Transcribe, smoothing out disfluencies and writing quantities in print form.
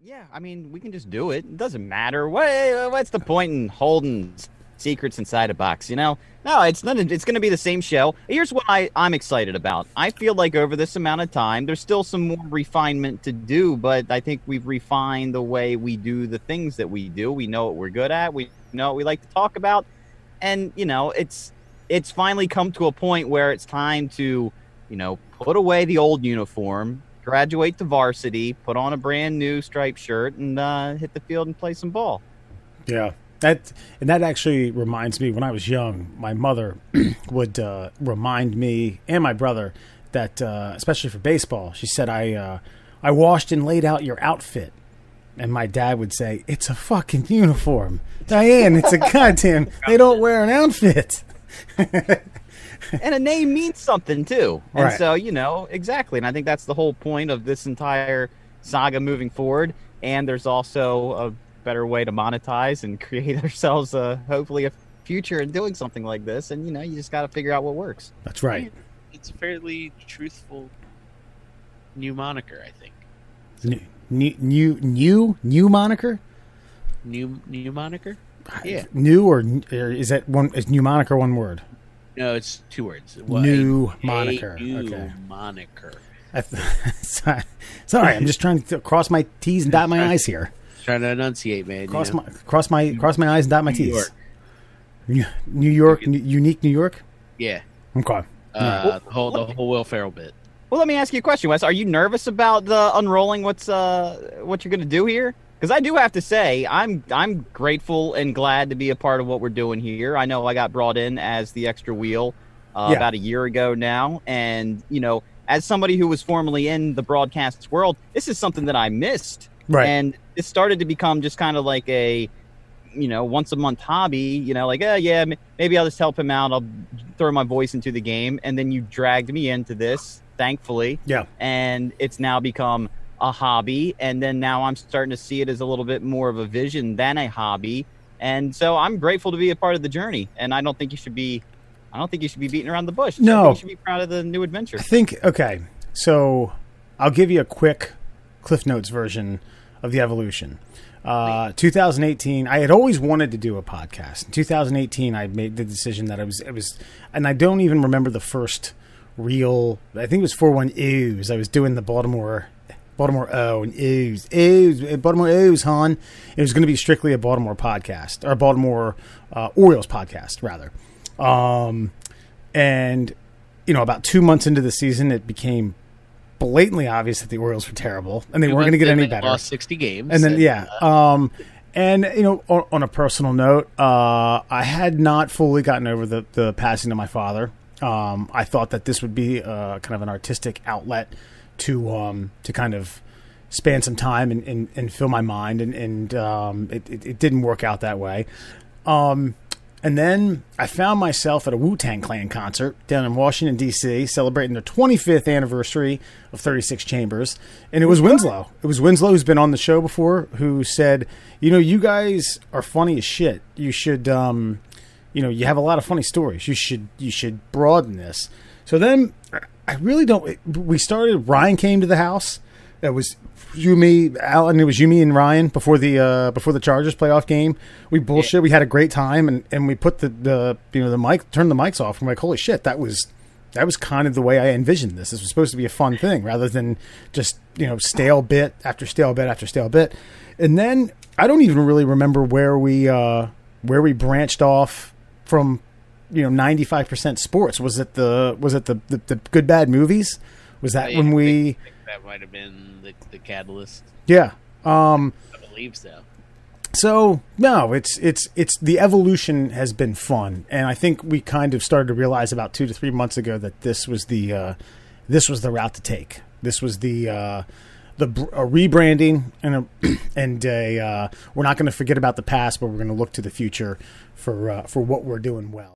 Yeah, I mean, we can just do it. It doesn't matter. What's the point in holding secrets inside a box, you know? No, it's not. It's going to be the same show. Here's what I'm excited about. I feel like over this amount of time, there's still some more refinement to do, but I think we've refined the way we do the things that we do. We know what we're good at. We know what we like to talk about. And, you know, it's finally come to a point where it's time to, you know, put away the old uniform, graduate to varsity, put on a brand new striped shirt, and hit the field and play some ball. Yeah. That actually reminds me, when I was young, my mother would remind me and my brother that, especially for baseball, she said, I washed and laid out your outfit. And my dad would say, it's a fucking uniform. Diane, it's a goddamn, they don't wear an outfit. And a name means something, too. And right. So, you know, exactly. And I think that's the whole point of this entire saga moving forward. And there's also a better way to monetize and create ourselves, hopefully, a future in doing something like this. And, you know, you just got to figure out what works. That's right. It's a fairly truthful new moniker, I think. New moniker? New moniker? Yeah. New or is that one? Is new moniker one word? No, it's two words. New moniker. New moniker. Sorry, I'm just trying to cross my T's and dot my I's here. Trying to enunciate, man. Cross my I's and dot my T's. New York, unique New York. Yeah. Okay. The whole Will Ferrell bit. Well, let me ask you a question, Wes. Are you nervous about unrolling what you're going to do here? Because I do have to say, I'm grateful and glad to be a part of what we're doing here. I know I got brought in as the extra wheel about a year ago now. And, you know, as somebody who was formerly in the broadcast world, this is something that I missed. Right. And it started to become just kind of like a, you know, once a month hobby, you know, like, yeah, maybe I'll just help him out. I'll throw my voice into the game. And then you dragged me into this, thankfully. Yeah. And it's now become a hobby, and then now I'm starting to see it as a little bit more of a vision than a hobby, and so I'm grateful to be a part of the journey. And I don't think you should be beating around the bush. No, I think you should be proud of the new adventure. I think okay. So I'll give you a quick Cliff Notes version of the evolution. 2018, I had always wanted to do a podcast. In 2018, I made the decision that it was, and I don't even remember the first real. I think it was 4-1 Ooze. I was doing the Baltimore O and Ooze, Baltimore Ooze, hon. It was going to be strictly a Baltimore podcast, or a Baltimore Orioles podcast, rather. And, you know, about 2 months into the season, it became blatantly obvious that the Orioles were terrible, and they weren't going to get any better. Lost 60 games. And then, and, you know, on a personal note, I had not fully gotten over the passing of my father. I thought that this would be kind of an artistic outlet to kind of span some time and fill my mind, and it didn't work out that way. And then I found myself at a Wu-Tang Clan concert down in Washington, D.C., celebrating their 25th anniversary of 36 Chambers, and it was Winslow. It was Winslow, who's been on the show before, who said, you know, you guys are funny as shit. You should, you know, you have a lot of funny stories. You should broaden this. So then I really don't. We started. Ryan came to the house. It was Yumi, Alan. It was Yumi and Ryan before the Chargers playoff game. We bullshit. Yeah. We had a great time, and we put the mic, turned the mics off. I'm like, holy shit, that was kind of the way I envisioned this. This was supposed to be a fun thing rather than just, you know, stale bit after stale bit after stale bit. And then I don't even really remember where we branched off from. You know, 95% sports. Was it the good bad movies? Was that when we? I think that might have been the catalyst. Yeah, I believe so. So no, it's the evolution has been fun, and I think we kind of started to realize about 2 to 3 months ago that this was the route to take. This was a rebranding and we're not going to forget about the past, but we're going to look to the future for what we're doing well.